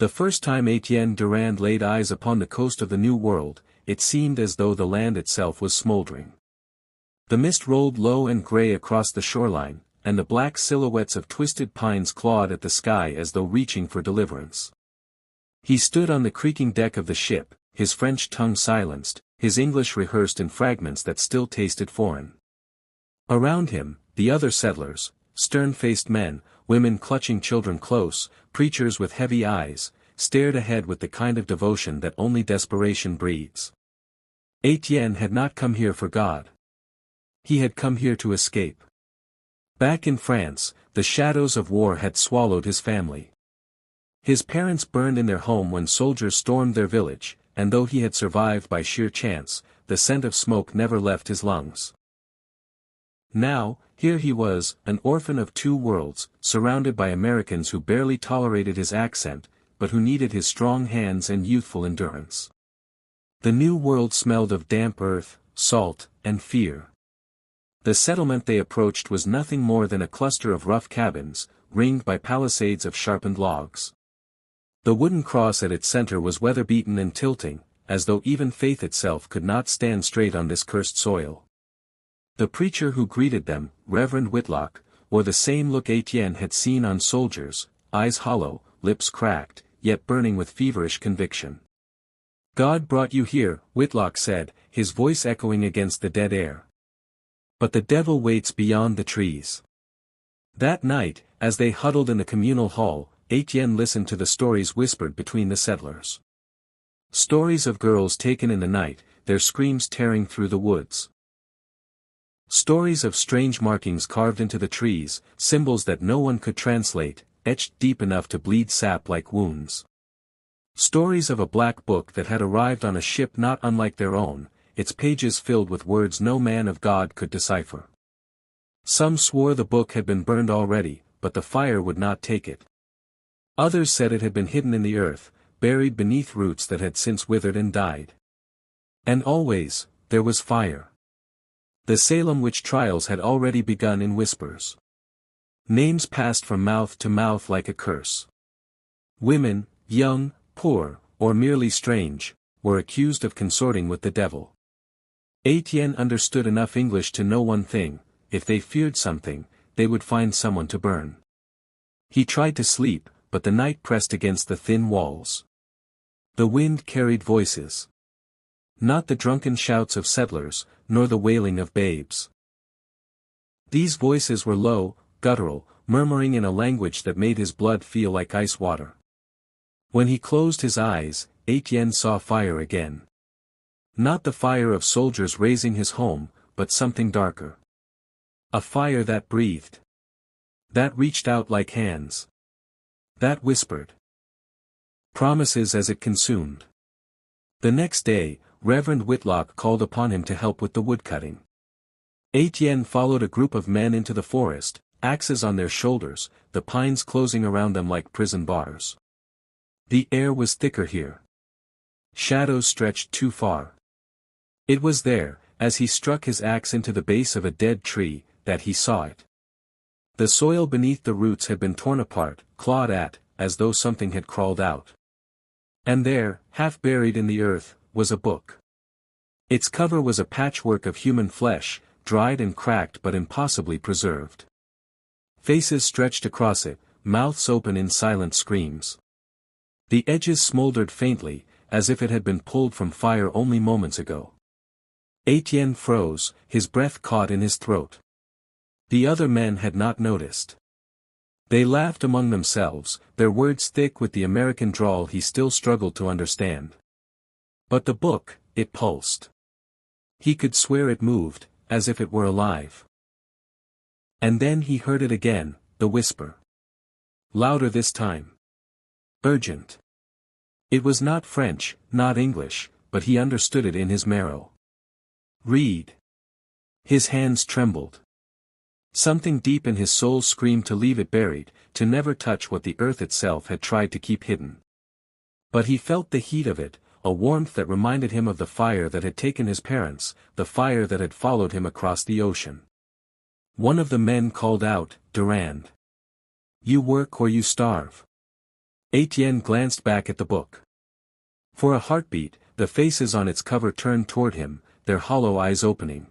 The first time Etienne Durand laid eyes upon the coast of the New World, it seemed as though the land itself was smoldering. The mist rolled low and grey across the shoreline, and the black silhouettes of twisted pines clawed at the sky as though reaching for deliverance. He stood on the creaking deck of the ship, his French tongue silenced, his English rehearsed in fragments that still tasted foreign. Around him, the other settlers, stern-faced men, women clutching children close, preachers with heavy eyes, stared ahead with the kind of devotion that only desperation breeds. Etienne had not come here for God. He had come here to escape. Back in France, the shadows of war had swallowed his family. His parents burned in their home when soldiers stormed their village, and though he had survived by sheer chance, the scent of smoke never left his lungs. Now, here he was, an orphan of two worlds, surrounded by Americans who barely tolerated his accent, but who needed his strong hands and youthful endurance. The New World smelled of damp earth, salt, and fear. The settlement they approached was nothing more than a cluster of rough cabins, ringed by palisades of sharpened logs. The wooden cross at its center was weather-beaten and tilting, as though even faith itself could not stand straight on this cursed soil. The preacher who greeted them, Reverend Whitlock, wore the same look Etienne had seen on soldiers, eyes hollow, lips cracked, yet burning with feverish conviction. "God brought you here," Whitlock said, his voice echoing against the dead air. "But the devil waits beyond the trees." That night, as they huddled in the communal hall, Etienne listened to the stories whispered between the settlers. Stories of girls taken in the night, their screams tearing through the woods. Stories of strange markings carved into the trees, symbols that no one could translate, etched deep enough to bleed sap like wounds. Stories of a black book that had arrived on a ship not unlike their own, its pages filled with words no man of God could decipher. Some swore the book had been burned already, but the fire would not take it. Others said it had been hidden in the earth, buried beneath roots that had since withered and died. And always, there was fire. The Salem witch trials had already begun in whispers. Names passed from mouth to mouth like a curse. Women, young, poor, or merely strange, were accused of consorting with the devil. Etienne understood enough English to know one thing: if they feared something, they would find someone to burn. He tried to sleep, but the night pressed against the thin walls. The wind carried voices. Not the drunken shouts of settlers, nor the wailing of babes. These voices were low, guttural, murmuring in a language that made his blood feel like ice water. When he closed his eyes, Etienne saw fire again. Not the fire of soldiers raising his home, but something darker. A fire that breathed. That reached out like hands. That whispered promises as it consumed. The next day, Reverend Whitlock called upon him to help with the woodcutting. Etienne followed a group of men into the forest, axes on their shoulders, the pines closing around them like prison bars. The air was thicker here. Shadows stretched too far. It was there, as he struck his axe into the base of a dead tree, that he saw it. The soil beneath the roots had been torn apart, clawed at, as though something had crawled out. And there, half buried in the earth, was a book. Its cover was a patchwork of human flesh, dried and cracked but impossibly preserved. Faces stretched across it, mouths open in silent screams. The edges smoldered faintly, as if it had been pulled from fire only moments ago. Etienne froze, his breath caught in his throat. The other men had not noticed. They laughed among themselves, their words thick with the American drawl he still struggled to understand. But the book, it pulsed. He could swear it moved, as if it were alive. And then he heard it again, the whisper. Louder this time. Urgent. It was not French, not English, but he understood it in his marrow. Read. His hands trembled. Something deep in his soul screamed to leave it buried, to never touch what the earth itself had tried to keep hidden. But he felt the heat of it, a warmth that reminded him of the fire that had taken his parents, the fire that had followed him across the ocean. One of the men called out, "Durand. You work or you starve." Etienne glanced back at the book. For a heartbeat, the faces on its cover turned toward him, their hollow eyes opening.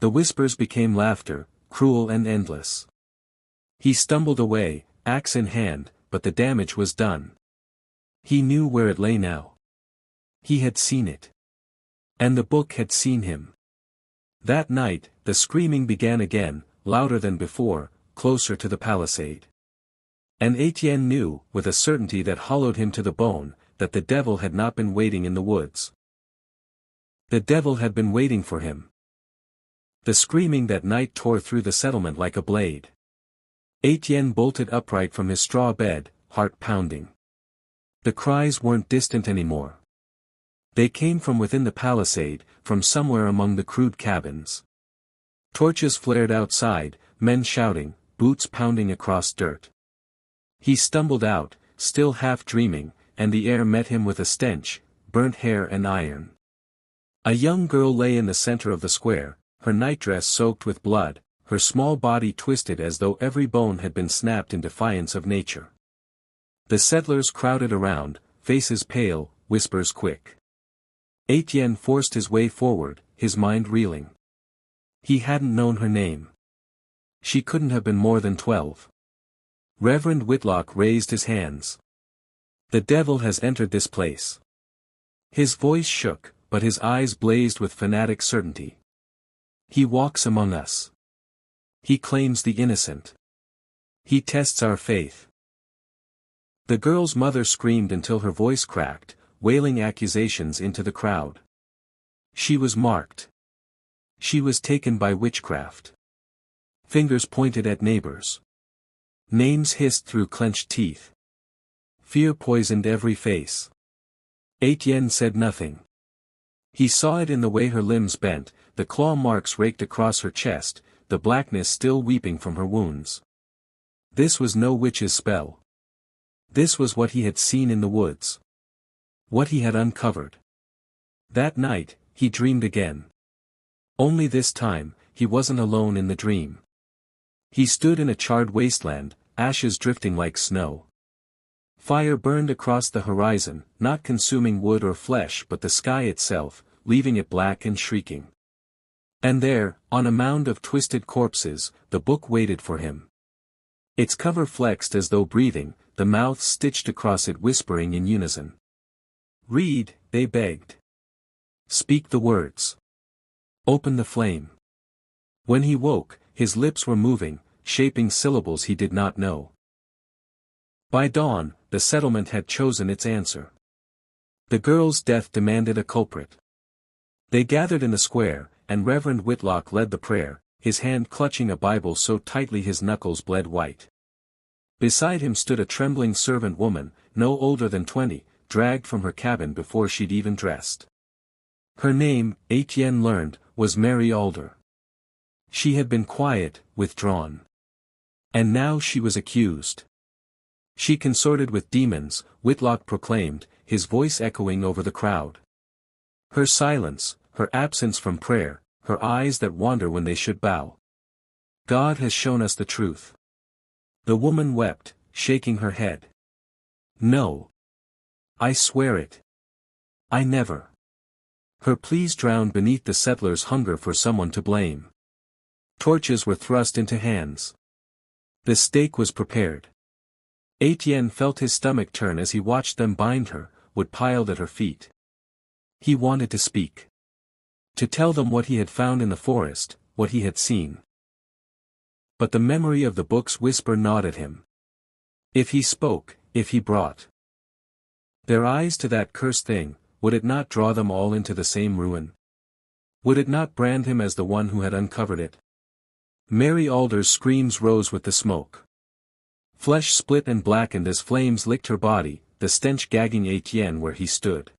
The whispers became laughter, cruel and endless. He stumbled away, axe in hand, but the damage was done. He knew where it lay now. He had seen it. And the book had seen him. That night, the screaming began again, louder than before, closer to the palisade. And Etienne knew, with a certainty that hollowed him to the bone, that the devil had not been waiting in the woods. The devil had been waiting for him. The screaming that night tore through the settlement like a blade. Etienne bolted upright from his straw bed, heart pounding. The cries weren't distant anymore. They came from within the palisade, from somewhere among the crude cabins. Torches flared outside, men shouting, boots pounding across dirt. He stumbled out, still half dreaming, and the air met him with a stench, burnt hair and iron. A young girl lay in the center of the square, her nightdress soaked with blood, her small body twisted as though every bone had been snapped in defiance of nature. The settlers crowded around, faces pale, whispers quick. Etienne forced his way forward, his mind reeling. He hadn't known her name. She couldn't have been more than 12. Reverend Whitlock raised his hands. The devil has entered this place. His voice shook, but his eyes blazed with fanatic certainty. He walks among us. He claims the innocent. He tests our faith. The girl's mother screamed until her voice cracked, wailing accusations into the crowd. She was marked. She was taken by witchcraft. Fingers pointed at neighbors. Names hissed through clenched teeth. Fear poisoned every face. Etienne said nothing. He saw it in the way her limbs bent, the claw marks raked across her chest, the blackness still weeping from her wounds. This was no witch's spell. This was what he had seen in the woods. What he had uncovered. That night, he dreamed again. Only this time, he wasn't alone in the dream. He stood in a charred wasteland, ashes drifting like snow. Fire burned across the horizon, not consuming wood or flesh but the sky itself, leaving it black and shrieking. And there, on a mound of twisted corpses, the book waited for him. Its cover flexed as though breathing, the mouths stitched across it whispering in unison. "Read," they begged. "Speak the words. Open the flame." When he woke, his lips were moving, shaping syllables he did not know. By dawn, the settlement had chosen its answer. The girl's death demanded a culprit. They gathered in the square, and Reverend Whitlock led the prayer, his hand clutching a Bible so tightly his knuckles bled white. Beside him stood a trembling servant woman, no older than 20, dragged from her cabin before she'd even dressed. Her name, Etienne learned, was Mary Alder. She had been quiet, withdrawn. And now she was accused. She consorted with demons, Whitlock proclaimed, his voice echoing over the crowd. Her silence, her absence from prayer, her eyes that wander when they should bow. God has shown us the truth. The woman wept, shaking her head. No. I swear it. I never. Her pleas drowned beneath the settlers' hunger for someone to blame. Torches were thrust into hands. The stake was prepared. Etienne felt his stomach turn as he watched them bind her, wood piled at her feet. He wanted to speak. To tell them what he had found in the forest, what he had seen. But the memory of the book's whisper gnawed at him. If he spoke, if he brought their eyes to that cursed thing, would it not draw them all into the same ruin? Would it not brand him as the one who had uncovered it? Mary Alder's screams rose with the smoke. Flesh split and blackened as flames licked her body, the stench gagging Etienne where he stood.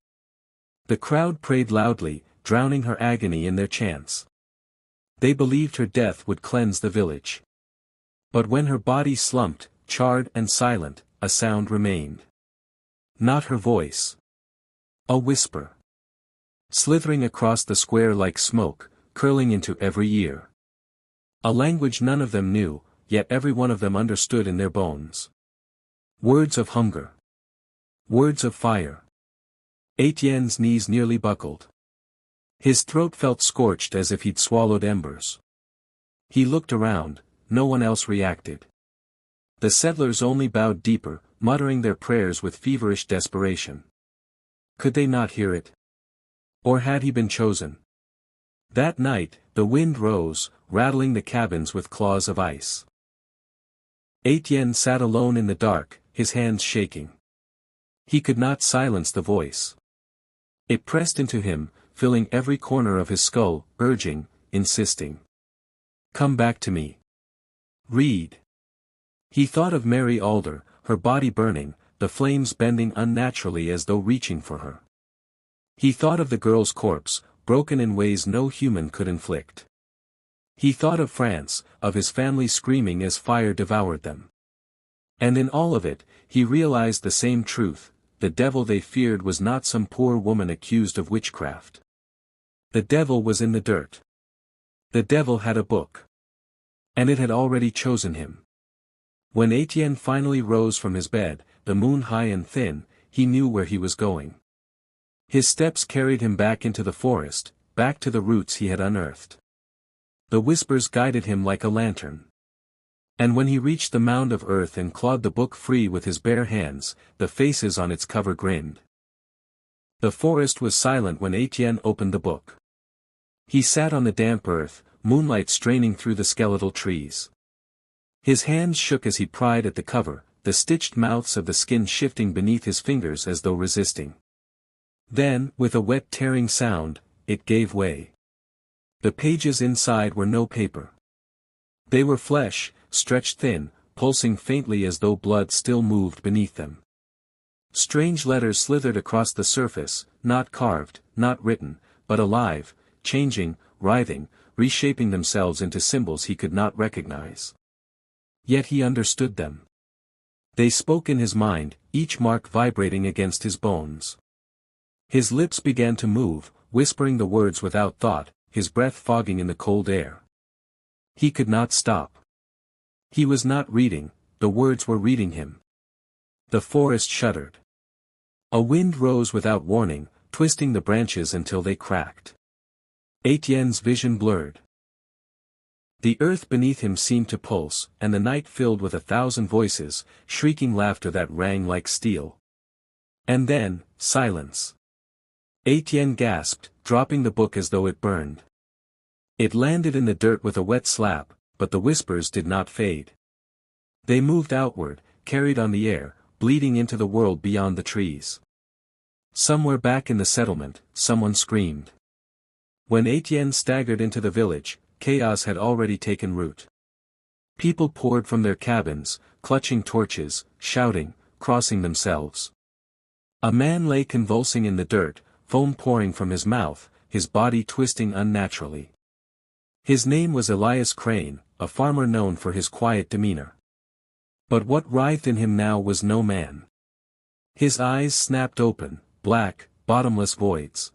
The crowd prayed loudly, drowning her agony in their chants. They believed her death would cleanse the village. But when her body slumped, charred and silent, a sound remained. Not her voice. A whisper. Slithering across the square like smoke, curling into every ear. A language none of them knew, yet every one of them understood in their bones. Words of hunger. Words of fire. Etienne's knees nearly buckled. His throat felt scorched as if he'd swallowed embers. He looked around, no one else reacted. The settlers only bowed deeper, muttering their prayers with feverish desperation. Could they not hear it? Or had he been chosen? That night, the wind rose, rattling the cabins with claws of ice. Etienne sat alone in the dark, his hands shaking. He could not silence the voice. It pressed into him, filling every corner of his skull, urging, insisting. Come back to me. Read. He thought of Mary Alder, her body burning, the flames bending unnaturally as though reaching for her. He thought of the girl's corpse, broken in ways no human could inflict. He thought of France, of his family screaming as fire devoured them. And in all of it, he realized the same truth: the devil they feared was not some poor woman accused of witchcraft. The devil was in the dirt. The devil had a book. And it had already chosen him. When Etienne finally rose from his bed, the moon high and thin, he knew where he was going. His steps carried him back into the forest, back to the roots he had unearthed. The whispers guided him like a lantern. And when he reached the mound of earth and clawed the book free with his bare hands, the faces on its cover grinned. The forest was silent when Etienne opened the book. He sat on the damp earth, moonlight straining through the skeletal trees. His hands shook as he pried at the cover, the stitched mouths of the skin shifting beneath his fingers as though resisting. Then, with a wet tearing sound, it gave way. The pages inside were no paper. They were flesh, stretched thin, pulsing faintly as though blood still moved beneath them. Strange letters slithered across the surface, not carved, not written, but alive, changing, writhing, reshaping themselves into symbols he could not recognize. Yet he understood them. They spoke in his mind, each mark vibrating against his bones. His lips began to move, whispering the words without thought, his breath fogging in the cold air. He could not stop. He was not reading, the words were reading him. The forest shuddered. A wind rose without warning, twisting the branches until they cracked. Etienne's vision blurred. The earth beneath him seemed to pulse, and the night filled with 1,000 voices, shrieking laughter that rang like steel. And then, silence. Etienne gasped, dropping the book as though it burned. It landed in the dirt with a wet slap, but the whispers did not fade. They moved outward, carried on the air, bleeding into the world beyond the trees. Somewhere back in the settlement, someone screamed. When Etienne staggered into the village, chaos had already taken root. People poured from their cabins, clutching torches, shouting, crossing themselves. A man lay convulsing in the dirt, foam pouring from his mouth, his body twisting unnaturally. His name was Elias Crane, a farmer known for his quiet demeanor. But what writhed in him now was no man. His eyes snapped open, black, bottomless voids.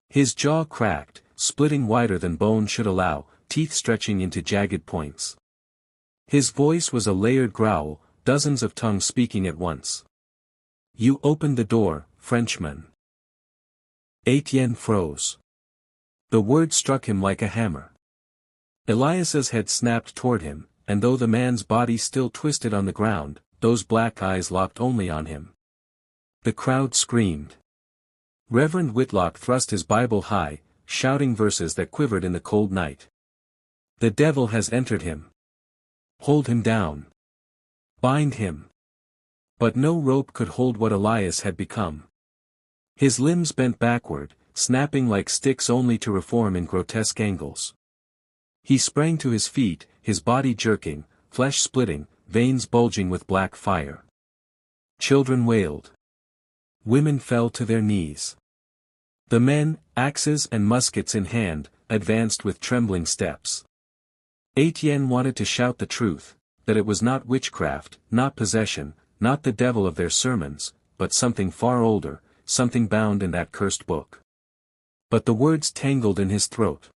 His jaw cracked, splitting wider than bone should allow, teeth stretching into jagged points. His voice was a layered growl, dozens of tongues speaking at once. You opened the door, Frenchman. Etienne froze. The word struck him like a hammer. Elias's head snapped toward him, and though the man's body still twisted on the ground, those black eyes locked only on him. The crowd screamed. Reverend Whitlock thrust his Bible high, shouting verses that quivered in the cold night. The devil has entered him. Hold him down. Bind him. But no rope could hold what Elias had become. His limbs bent backward, snapping like sticks only to reform in grotesque angles. He sprang to his feet, his body jerking, flesh splitting, veins bulging with black fire. Children wailed. Women fell to their knees. The men, axes and muskets in hand, advanced with trembling steps. Etienne wanted to shout the truth, that it was not witchcraft, not possession, not the devil of their sermons, but something far older, something bound in that cursed book. But the words tangled in his throat.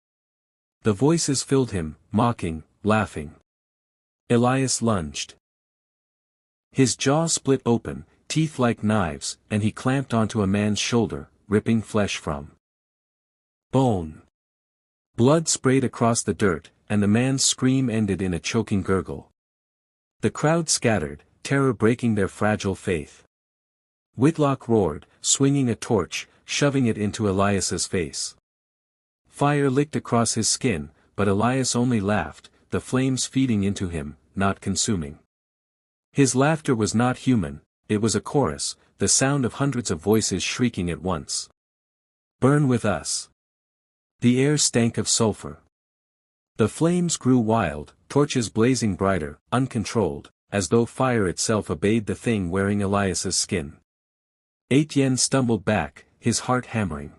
The voices filled him, mocking, laughing. Elias lunged. His jaw split open, teeth like knives, and he clamped onto a man's shoulder, ripping flesh from bone. Blood sprayed across the dirt, and the man's scream ended in a choking gurgle. The crowd scattered, terror breaking their fragile faith. Whitlock roared, swinging a torch, shoving it into Elias's face. Fire licked across his skin, but Elias only laughed, the flames feeding into him, not consuming. His laughter was not human, it was a chorus, the sound of hundreds of voices shrieking at once. Burn with us. The air stank of sulfur. The flames grew wild, torches blazing brighter, uncontrolled, as though fire itself obeyed the thing wearing Elias's skin. Etienne stumbled back, his heart hammering.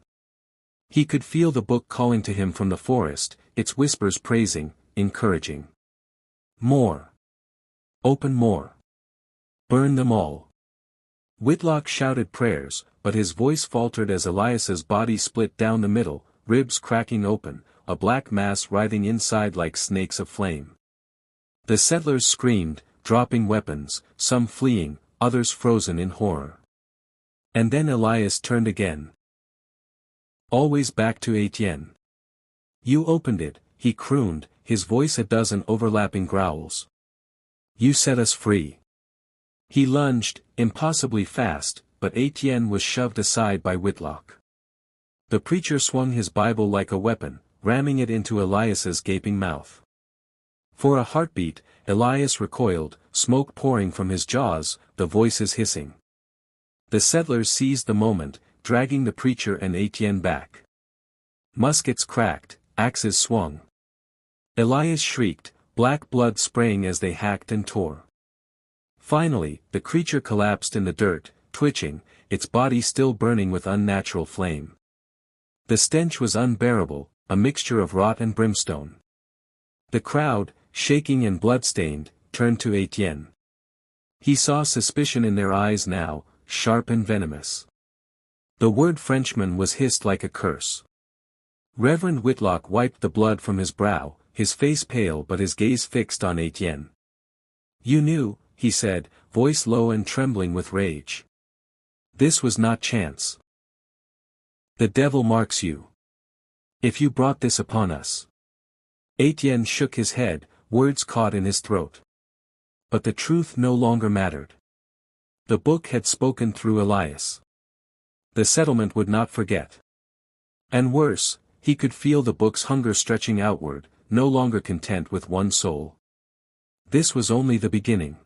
He could feel the book calling to him from the forest, its whispers praising, encouraging. More. Open more. Burn them all. Whitlock shouted prayers, but his voice faltered as Elias's body split down the middle, ribs cracking open, a black mass writhing inside like snakes of flame. The settlers screamed, dropping weapons, some fleeing, others frozen in horror. And then Elias turned again. Always back to Etienne. You opened it, he crooned, his voice a dozen overlapping growls. You set us free. He lunged, impossibly fast, but Etienne was shoved aside by Whitlock. The preacher swung his Bible like a weapon, ramming it into Elias's gaping mouth. For a heartbeat, Elias recoiled, smoke pouring from his jaws, the voices hissing. The settlers seized the moment, dragging the preacher and Etienne back. Muskets cracked, axes swung. Elias shrieked, black blood spraying as they hacked and tore. Finally, the creature collapsed in the dirt, twitching, its body still burning with unnatural flame. The stench was unbearable, a mixture of rot and brimstone. The crowd, shaking and blood-stained, turned to Etienne. He saw suspicion in their eyes now, sharp and venomous. The word Frenchman was hissed like a curse. Reverend Whitlock wiped the blood from his brow, his face pale but his gaze fixed on Etienne. You knew, he said, voice low and trembling with rage. This was not chance. The devil marks you. If you brought this upon us. Etienne shook his head, words caught in his throat. But the truth no longer mattered. The book had spoken through Elias. The settlement would not forget. And worse, he could feel the book's hunger stretching outward, no longer content with one soul. This was only the beginning.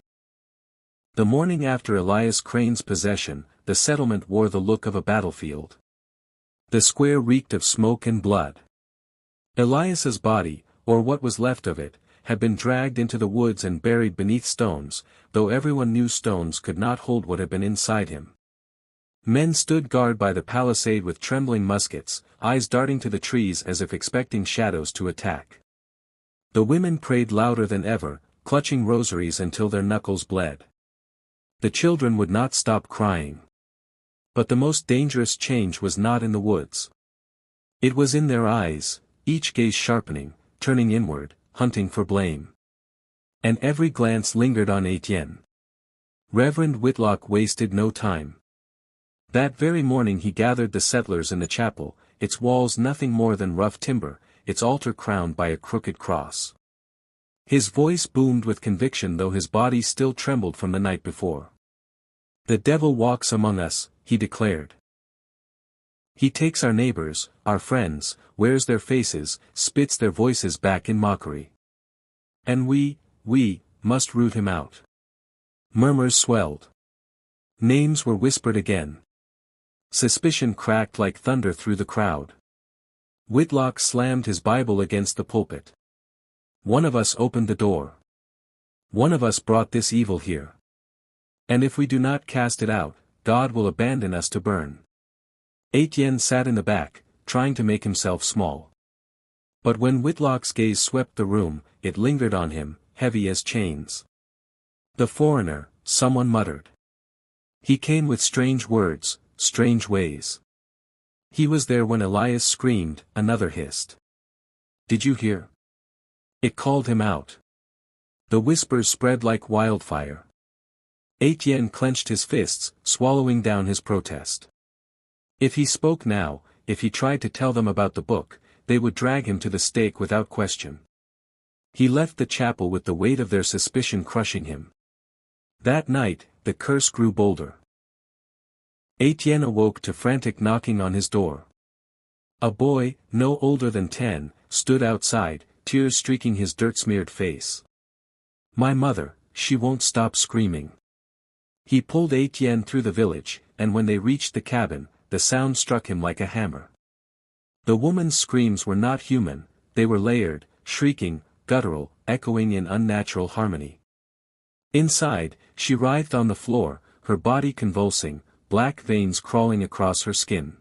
The morning after Elias Crane's possession, the settlement wore the look of a battlefield. The square reeked of smoke and blood. Elias's body, or what was left of it, had been dragged into the woods and buried beneath stones, though everyone knew stones could not hold what had been inside him. Men stood guard by the palisade with trembling muskets, eyes darting to the trees as if expecting shadows to attack. The women prayed louder than ever, clutching rosaries until their knuckles bled. The children would not stop crying. But the most dangerous change was not in the woods. It was in their eyes, each gaze sharpening, turning inward, hunting for blame. And every glance lingered on Etienne. Reverend Whitlock wasted no time. That very morning he gathered the settlers in the chapel, its walls nothing more than rough timber, its altar crowned by a crooked cross. His voice boomed with conviction though his body still trembled from the night before. The devil walks among us, he declared. He takes our neighbors, our friends, wears their faces, spits their voices back in mockery. And we must root him out. Murmurs swelled. Names were whispered again. Suspicion cracked like thunder through the crowd. Whitlock slammed his Bible against the pulpit. One of us opened the door. One of us brought this evil here. And if we do not cast it out, God will abandon us to burn. Etienne sat in the back, trying to make himself small. But when Whitlock's gaze swept the room, it lingered on him, heavy as chains. The foreigner, someone muttered. He came with strange words, strange ways. He was there when Elias screamed, another hissed. Did you hear? It called him out. The whispers spread like wildfire. Etienne clenched his fists, swallowing down his protest. If he spoke now, if he tried to tell them about the book, they would drag him to the stake without question. He left the chapel with the weight of their suspicion crushing him. That night, the curse grew bolder. Etienne awoke to frantic knocking on his door. A boy, no older than 10, stood outside, tears streaking his dirt-smeared face. "My mother, she won't stop screaming." He pulled Etienne through the village, and when they reached the cabin, the sound struck him like a hammer. The woman's screams were not human, they were layered, shrieking, guttural, echoing in unnatural harmony. Inside, she writhed on the floor, her body convulsing, black veins crawling across her skin.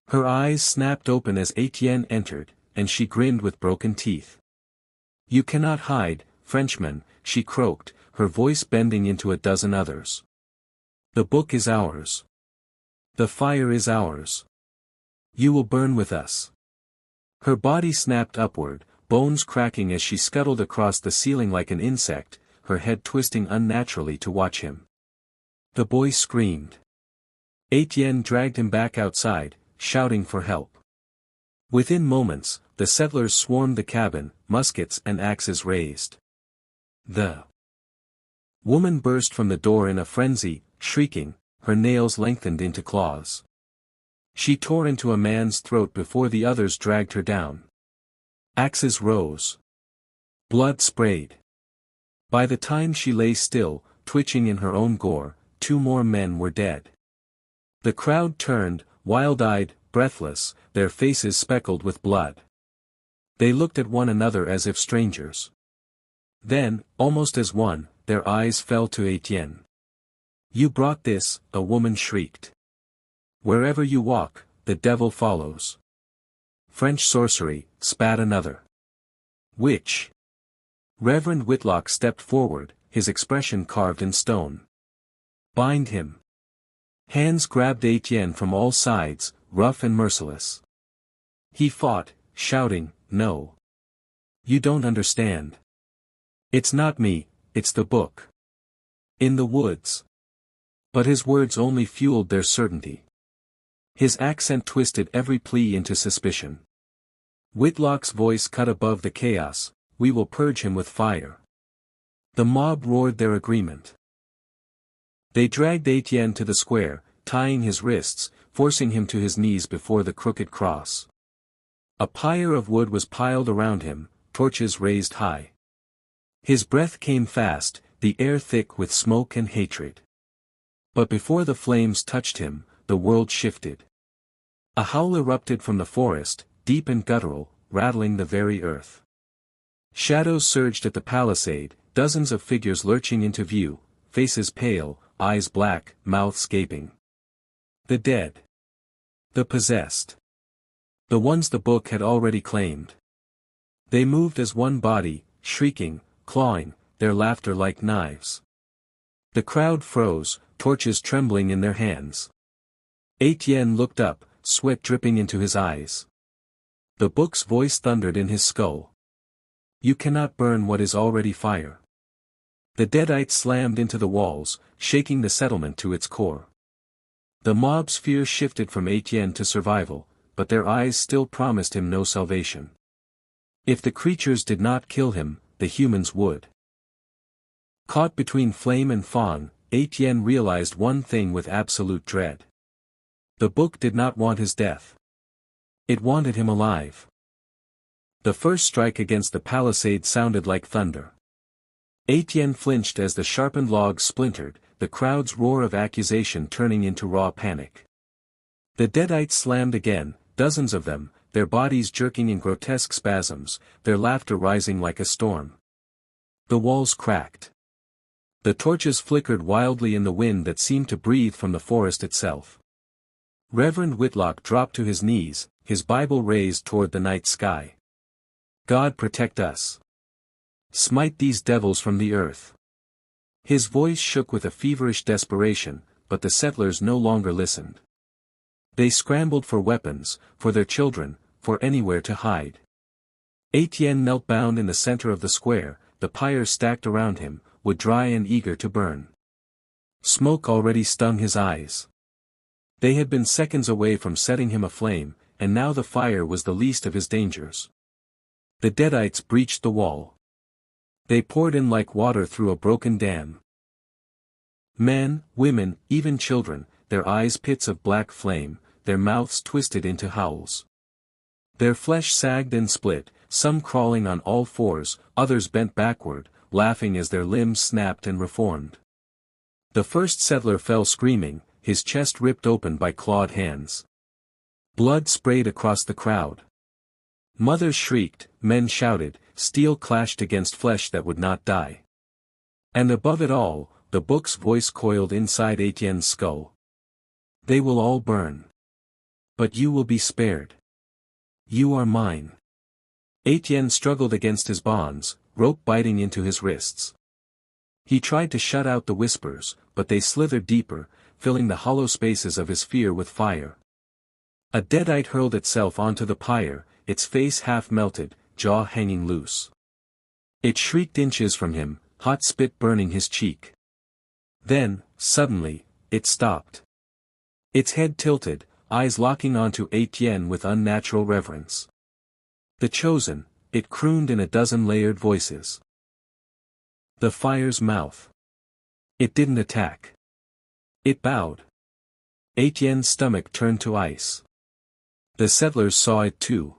Her eyes snapped open as Etienne entered, and she grinned with broken teeth. "You cannot hide, Frenchman," she croaked, her voice bending into a dozen others. "The book is ours. The fire is ours. You will burn with us." Her body snapped upward, bones cracking as she scuttled across the ceiling like an insect, her head twisting unnaturally to watch him. The boy screamed. Etienne dragged him back outside, shouting for help. Within moments, the settlers swarmed the cabin, muskets and axes raised. The woman burst from the door in a frenzy, shrieking, her nails lengthened into claws. She tore into a man's throat before the others dragged her down. Axes rose. Blood sprayed. By the time she lay still, twitching in her own gore, 2 more men were dead. The crowd turned, wild-eyed, breathless, their faces speckled with blood. They looked at one another as if strangers. Then, almost as one, their eyes fell to Etienne. "You brought this," a woman shrieked. "Wherever you walk, the devil follows." "French sorcery," spat another. "Witch." Reverend Whitlock stepped forward, his expression carved in stone. "Bind him." Hands grabbed Etienne from all sides, rough and merciless. He fought, shouting, "No. You don't understand. It's not me, it's the book. In the woods." But his words only fueled their certainty. His accent twisted every plea into suspicion. Whitlock's voice cut above the chaos, "We will purge him with fire." The mob roared their agreement. They dragged Etienne to the square, tying his wrists, forcing him to his knees before the crooked cross. A pyre of wood was piled around him, torches raised high. His breath came fast, the air thick with smoke and hatred. But before the flames touched him, the world shifted. A howl erupted from the forest, deep and guttural, rattling the very earth. Shadows surged at the palisade, dozens of figures lurching into view, faces pale, eyes black, mouths gaping. The dead. The possessed. The ones the book had already claimed. They moved as one body, shrieking, clawing, their laughter like knives. The crowd froze, torches trembling in their hands. Etienne looked up, sweat dripping into his eyes. The book's voice thundered in his skull. "You cannot burn what is already fire." The deadites slammed into the walls, shaking the settlement to its core. The mob's fear shifted from Etienne to survival, but their eyes still promised him no salvation. If the creatures did not kill him, the humans would. Caught between flame and fawn, Etienne realized one thing with absolute dread. The book did not want his death. It wanted him alive. The first strike against the palisade sounded like thunder. Etienne flinched as the sharpened logs splintered, the crowd's roar of accusation turning into raw panic. The deadites slammed again, dozens of them, their bodies jerking in grotesque spasms, their laughter rising like a storm. The walls cracked. The torches flickered wildly in the wind that seemed to breathe from the forest itself. Reverend Whitlock dropped to his knees, his Bible raised toward the night sky. "God protect us. Smite these devils from the earth." His voice shook with a feverish desperation, but the settlers no longer listened. They scrambled for weapons, for their children, for anywhere to hide. Etienne knelt bound in the center of the square, the pyre stacked around him, wood dry and eager to burn. Smoke already stung his eyes. They had been seconds away from setting him aflame, and now the fire was the least of his dangers. The Deadites breached the wall. They poured in like water through a broken dam. Men, women, even children, their eyes pits of black flame, their mouths twisted into howls. Their flesh sagged and split, some crawling on all fours, others bent backward, laughing as their limbs snapped and reformed. The first settler fell screaming, his chest ripped open by clawed hands. Blood sprayed across the crowd. Mothers shrieked, men shouted, steel clashed against flesh that would not die. And above it all, the book's voice coiled inside Etienne's skull. They will all burn. But you will be spared. You are mine. Etienne struggled against his bonds, rope biting into his wrists. He tried to shut out the whispers, but they slithered deeper, filling the hollow spaces of his fear with fire. A deadite hurled itself onto the pyre, its face half melted, jaw hanging loose. It shrieked inches from him, hot spit burning his cheek. Then, suddenly, it stopped. Its head tilted, eyes locking onto Etienne with unnatural reverence. The Chosen, it crooned in a dozen layered voices. The fire's mouth. It didn't attack. It bowed. Etienne's stomach turned to ice. The settlers saw it too.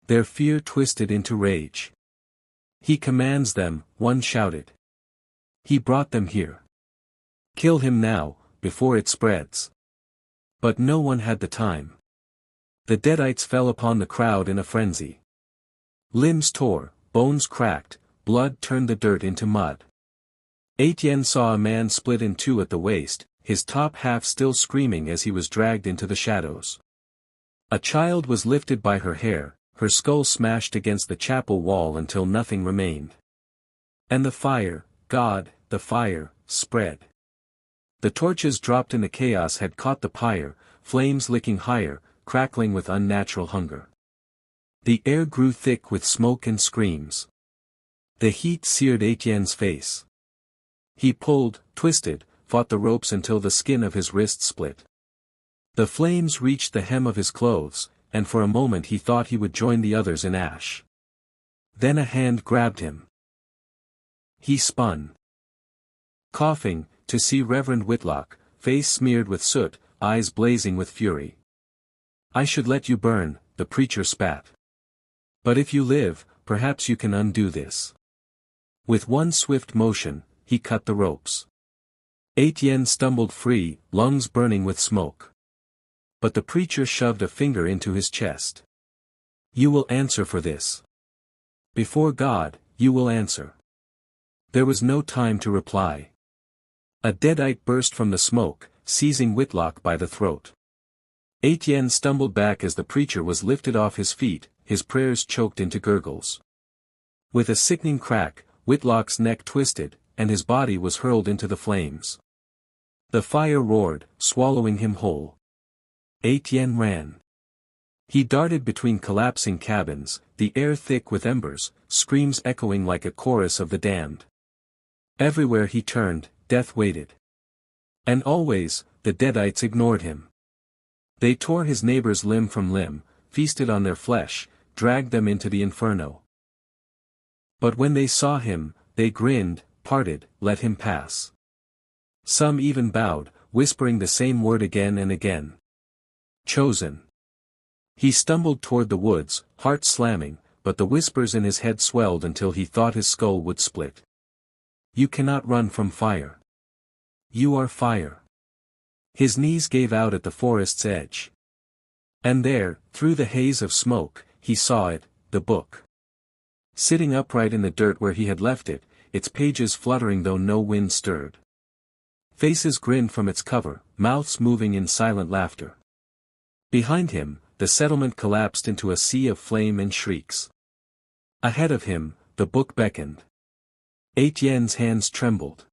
Their fear twisted into rage. He commands them, one shouted. He brought them here. Kill him now, before it spreads. But no one had the time. The Deadites fell upon the crowd in a frenzy. Limbs tore, bones cracked, blood turned the dirt into mud. Etienne saw a man split in two at the waist, his top half still screaming as he was dragged into the shadows. A child was lifted by her hair, her skull smashed against the chapel wall until nothing remained. And the fire, God, the fire, spread. The torches dropped in the chaos had caught the pyre, flames licking higher, crackling with unnatural hunger. The air grew thick with smoke and screams. The heat seared Etienne's face. He pulled, twisted, fought the ropes until the skin of his wrist split. The flames reached the hem of his clothes, and for a moment he thought he would join the others in ash. Then a hand grabbed him. He spun. Coughing, to see Reverend Whitlock, face smeared with soot, eyes blazing with fury. I should let you burn, the preacher spat. But if you live, perhaps you can undo this. With one swift motion, he cut the ropes. Etienne stumbled free, lungs burning with smoke. But the preacher shoved a finger into his chest. You will answer for this. Before God, you will answer. There was no time to reply. A deadite burst from the smoke, seizing Whitlock by the throat. Etienne stumbled back as the preacher was lifted off his feet, his prayers choked into gurgles. With a sickening crack, Whitlock's neck twisted, and his body was hurled into the flames. The fire roared, swallowing him whole. Etienne ran. He darted between collapsing cabins, the air thick with embers, screams echoing like a chorus of the damned. Everywhere he turned, death waited. And always, the Deadites ignored him. They tore his neighbors limb from limb, feasted on their flesh, dragged them into the inferno. But when they saw him, they grinned, parted, let him pass. Some even bowed, whispering the same word again and again. Chosen. He stumbled toward the woods, heart slamming, but the whispers in his head swelled until he thought his skull would split. You cannot run from fire. You are fire. His knees gave out at the forest's edge. And there, through the haze of smoke, he saw it, the book. Sitting upright in the dirt where he had left it, its pages fluttering though no wind stirred. Faces grinned from its cover, mouths moving in silent laughter. Behind him, the settlement collapsed into a sea of flame and shrieks. Ahead of him, the book beckoned. Etienne's hands trembled.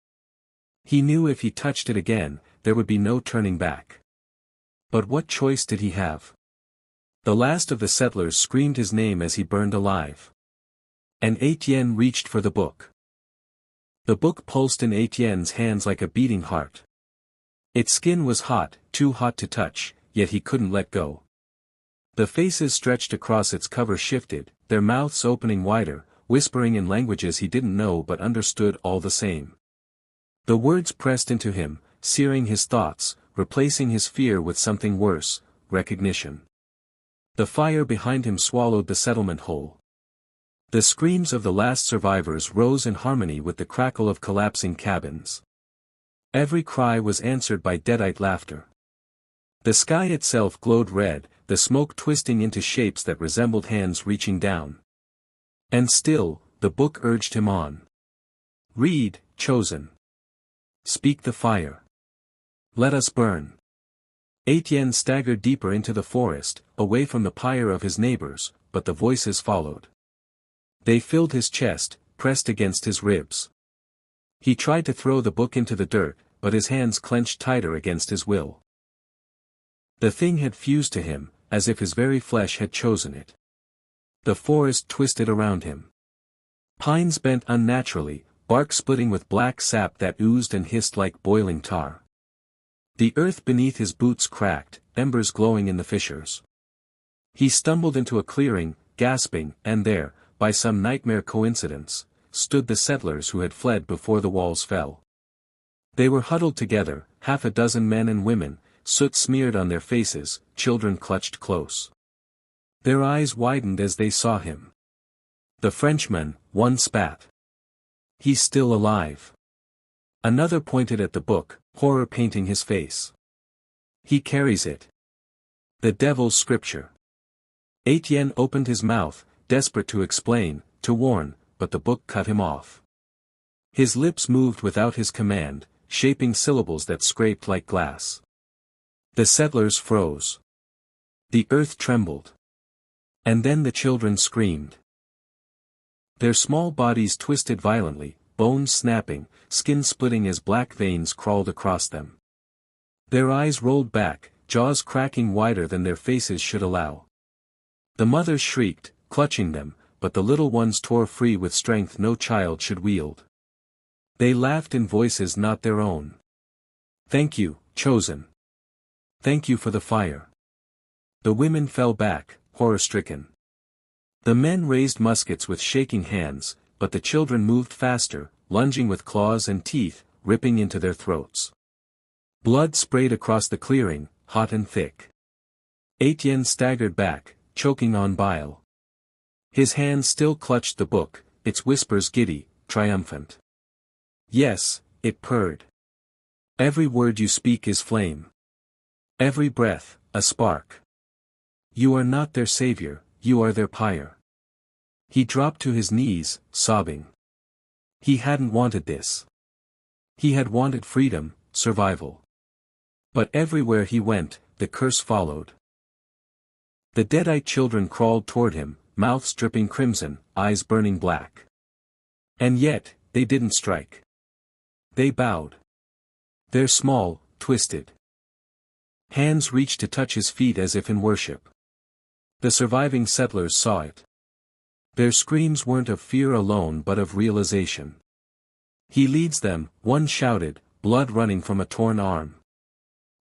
He knew if he touched it again, there would be no turning back. But what choice did he have? The last of the settlers screamed his name as he burned alive. And Etienne reached for the book. The book pulsed in Etienne's hands like a beating heart. Its skin was hot, too hot to touch, yet he couldn't let go. The faces stretched across its cover shifted, their mouths opening wider, whispering in languages he didn't know but understood all the same. The words pressed into him, searing his thoughts, replacing his fear with something worse, recognition. The fire behind him swallowed the settlement whole. The screams of the last survivors rose in harmony with the crackle of collapsing cabins. Every cry was answered by deadite laughter. The sky itself glowed red, the smoke twisting into shapes that resembled hands reaching down. And still, the book urged him on. Read, chosen. Speak the fire. Let us burn. Etienne staggered deeper into the forest, away from the pyre of his neighbors, but the voices followed. They filled his chest, pressed against his ribs. He tried to throw the book into the dirt, but his hands clenched tighter against his will. The thing had fused to him, as if his very flesh had chosen it. The forest twisted around him. Pines bent unnaturally, bark splitting with black sap that oozed and hissed like boiling tar. The earth beneath his boots cracked, embers glowing in the fissures. He stumbled into a clearing, gasping, and there, by some nightmare coincidence, stood the settlers who had fled before the walls fell. They were huddled together, half a dozen men and women, soot smeared on their faces, children clutched close. Their eyes widened as they saw him. The Frenchman, one spat. He's still alive. Another pointed at the book, horror painting his face. He carries it. The devil's scripture. Etienne opened his mouth, desperate to explain, to warn, but the book cut him off. His lips moved without his command, shaping syllables that scraped like glass. The settlers froze. The earth trembled. And then the children screamed. Their small bodies twisted violently, bones snapping, skin splitting as black veins crawled across them. Their eyes rolled back, jaws cracking wider than their faces should allow. The mothers shrieked, clutching them, but the little ones tore free with strength no child should wield. They laughed in voices not their own. Thank you, chosen. Thank you for the fire. The women fell back, horror-stricken. The men raised muskets with shaking hands, but the children moved faster, lunging with claws and teeth, ripping into their throats. Blood sprayed across the clearing, hot and thick. Etienne staggered back, choking on bile. His hands still clutched the book, its whispers giddy, triumphant. Yes, it purred. Every word you speak is flame. Every breath, a spark. You are not their savior, you are their pyre. He dropped to his knees, sobbing. He hadn't wanted this. He had wanted freedom, survival. But everywhere he went, the curse followed. The deadite children crawled toward him, mouths dripping crimson, eyes burning black. And yet, they didn't strike. They bowed. Their small, twisted hands reached to touch his feet as if in worship. The surviving settlers saw it. Their screams weren't of fear alone but of realization. He leads them, one shouted, blood running from a torn arm.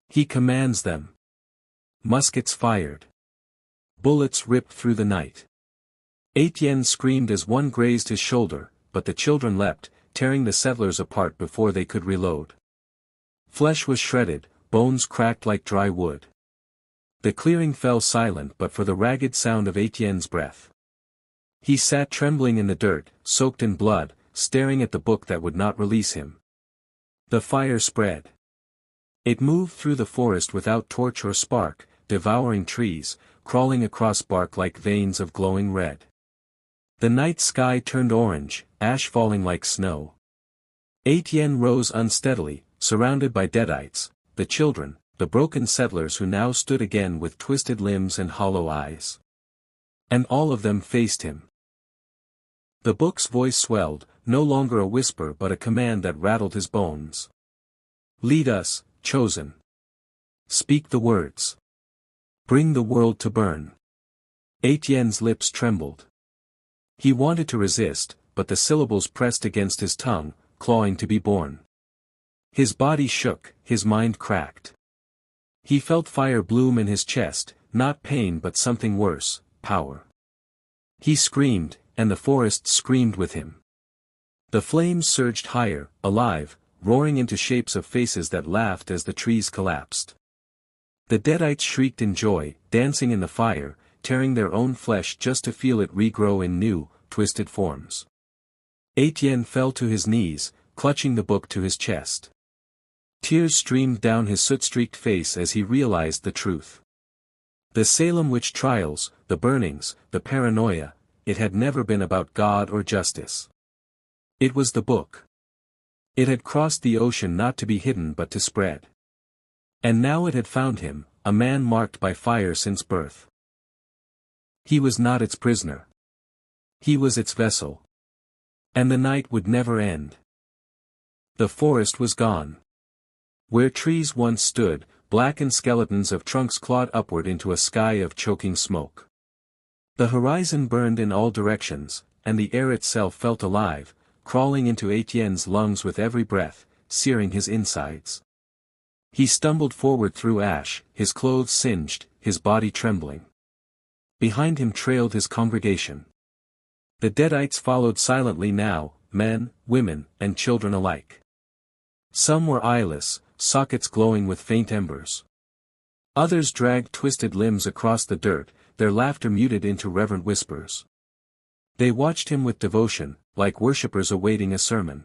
He commands them. Muskets fired. Bullets ripped through the night. Etienne screamed as one grazed his shoulder, but the children leapt, tearing the settlers apart before they could reload. Flesh was shredded, bones cracked like dry wood. The clearing fell silent but for the ragged sound of Etienne's breath. He sat trembling in the dirt, soaked in blood, staring at the book that would not release him. The fire spread. It moved through the forest without torch or spark, devouring trees, crawling across bark like veins of glowing red. The night sky turned orange, ash falling like snow. Etienne rose unsteadily, surrounded by deadites, the children, the broken settlers who now stood again with twisted limbs and hollow eyes. And all of them faced him. The book's voice swelled, no longer a whisper but a command that rattled his bones. Lead us, chosen. Speak the words. Bring the world to burn. Etienne's lips trembled. He wanted to resist, but the syllables pressed against his tongue, clawing to be born. His body shook, his mind cracked. He felt fire bloom in his chest, not pain but something worse, power. He screamed, and the forest screamed with him. The flames surged higher, alive, roaring into shapes of faces that laughed as the trees collapsed. The Deadites shrieked in joy, dancing in the fire, tearing their own flesh just to feel it regrow in new, twisted forms. Etienne fell to his knees, clutching the book to his chest. Tears streamed down his soot-streaked face as he realized the truth. The Salem witch trials, the burnings, the paranoia, it had never been about God or justice. It was the book. It had crossed the ocean not to be hidden but to spread. And now it had found him, a man marked by fire since birth. He was not its prisoner. He was its vessel. And the night would never end. The forest was gone. Where trees once stood, blackened skeletons of trunks clawed upward into a sky of choking smoke. The horizon burned in all directions, and the air itself felt alive, crawling into Etienne's lungs with every breath, searing his insides. He stumbled forward through ash, his clothes singed, his body trembling. Behind him trailed his congregation. The Deadites followed silently now, men, women, and children alike. Some were eyeless, sockets glowing with faint embers. Others dragged twisted limbs across the dirt, their laughter muted into reverent whispers. They watched him with devotion, like worshippers awaiting a sermon.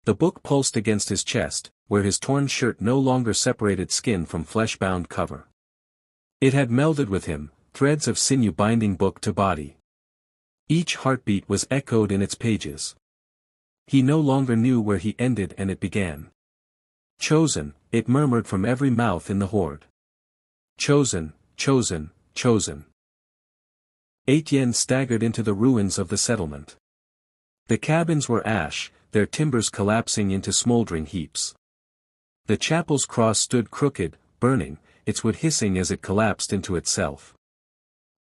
The book pulsed against his chest, where his torn shirt no longer separated skin from flesh-bound cover. It had melded with him, threads of sinew binding book to body. Each heartbeat was echoed in its pages. He no longer knew where he ended and it began. Chosen, it murmured from every mouth in the horde. Chosen, chosen, chosen. Etienne staggered into the ruins of the settlement. The cabins were ash, their timbers collapsing into smoldering heaps. The chapel's cross stood crooked, burning, its wood hissing as it collapsed into itself.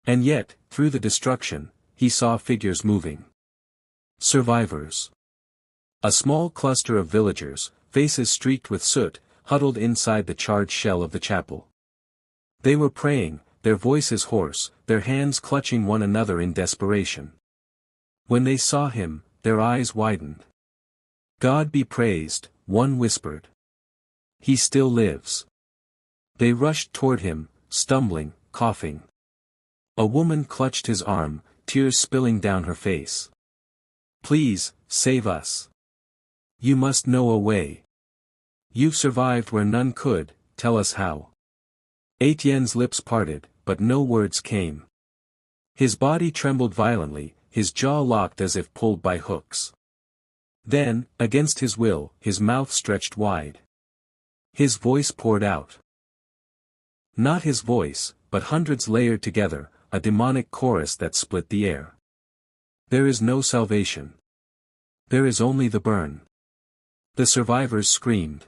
And yet, through the destruction, he saw figures moving. Survivors. A small cluster of villagers, faces streaked with soot, huddled inside the charred shell of the chapel. They were praying, their voices hoarse, their hands clutching one another in desperation. When they saw him, their eyes widened. God be praised, one whispered. He still lives. They rushed toward him, stumbling, coughing. A woman clutched his arm, tears spilling down her face. Please, save us. You must know a way. You've survived where none could, tell us how. Etienne's lips parted, but no words came. His body trembled violently, his jaw locked as if pulled by hooks. Then, against his will, his mouth stretched wide. His voice poured out. Not his voice, but hundreds layered together, a demonic chorus that split the air. There is no salvation. There is only the burn. The survivors screamed.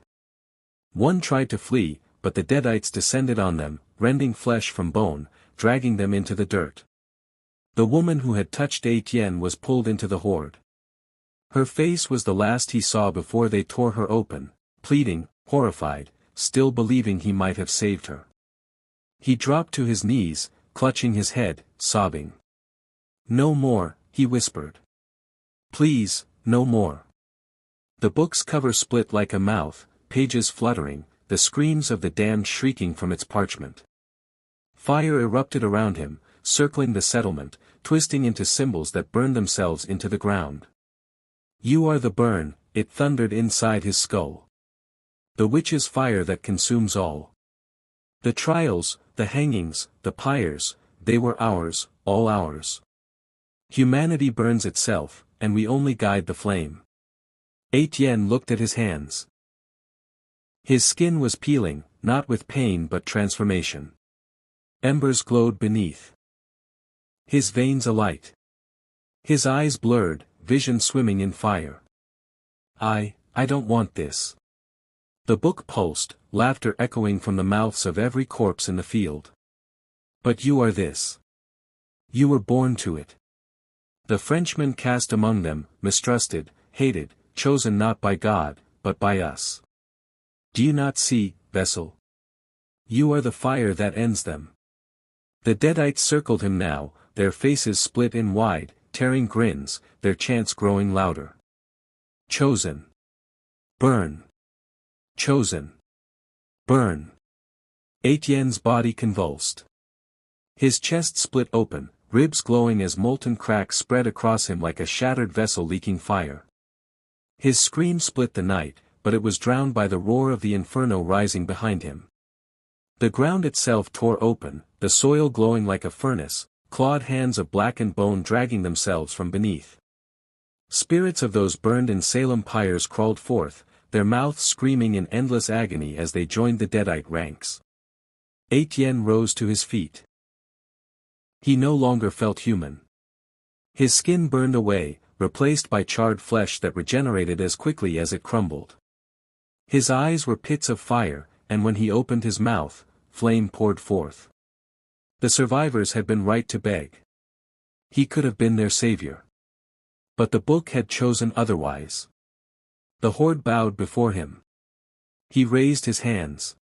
One tried to flee, but the Deadites descended on them, rending flesh from bone, dragging them into the dirt. The woman who had touched Etienne was pulled into the horde. Her face was the last he saw before they tore her open, pleading, horrified, still believing he might have saved her. He dropped to his knees, clutching his head, sobbing. No more, he whispered. Please, no more. The book's cover split like a mouth, pages fluttering, the screams of the damned shrieking from its parchment. Fire erupted around him, circling the settlement, twisting into symbols that burned themselves into the ground. You are the burn, it thundered inside his skull. The witch's fire that consumes all. The trials, the hangings, the pyres, they were ours, all ours. Humanity burns itself, and we only guide the flame. Etienne looked at his hands. His skin was peeling, not with pain but transformation. Embers glowed beneath. His veins alight. His eyes blurred, vision swimming in fire. I don't want this. The book pulsed, laughter echoing from the mouths of every corpse in the field. But you are this. You were born to it. The Frenchmen cast among them, mistrusted, hated, chosen not by God, but by us. Do you not see, vessel? You are the fire that ends them. The Deadites circled him now, their faces split in wide, tearing grins, their chants growing louder. Chosen. Burn. Chosen. Burn. Etienne's body convulsed. His chest split open, ribs glowing as molten cracks spread across him like a shattered vessel leaking fire. His scream split the night, but it was drowned by the roar of the inferno rising behind him. The ground itself tore open, the soil glowing like a furnace, clawed hands of blackened bone dragging themselves from beneath. Spirits of those burned in Salem pyres crawled forth, their mouths screaming in endless agony as they joined the Deadite ranks. Etienne rose to his feet. He no longer felt human. His skin burned away, replaced by charred flesh that regenerated as quickly as it crumbled. His eyes were pits of fire, and when he opened his mouth, flame poured forth. The survivors had been right to beg. He could have been their savior. But the book had chosen otherwise. The horde bowed before him. He raised his hands.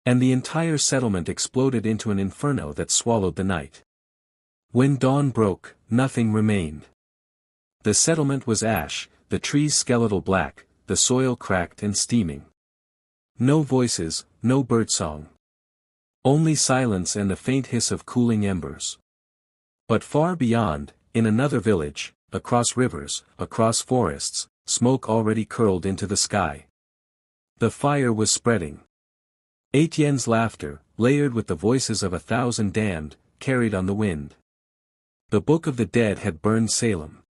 And the entire settlement exploded into an inferno that swallowed the night. When dawn broke, nothing remained. The settlement was ash, the trees skeletal black, the soil cracked and steaming. No voices, no birdsong. Only silence and the faint hiss of cooling embers. But far beyond, in another village, across rivers, across forests, smoke already curled into the sky. The fire was spreading. Etienne's laughter, layered with the voices of 1,000 damned, carried on the wind. The Book of the Dead had burned Salem.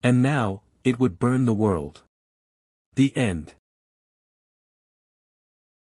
And now, it would burn the world. The end.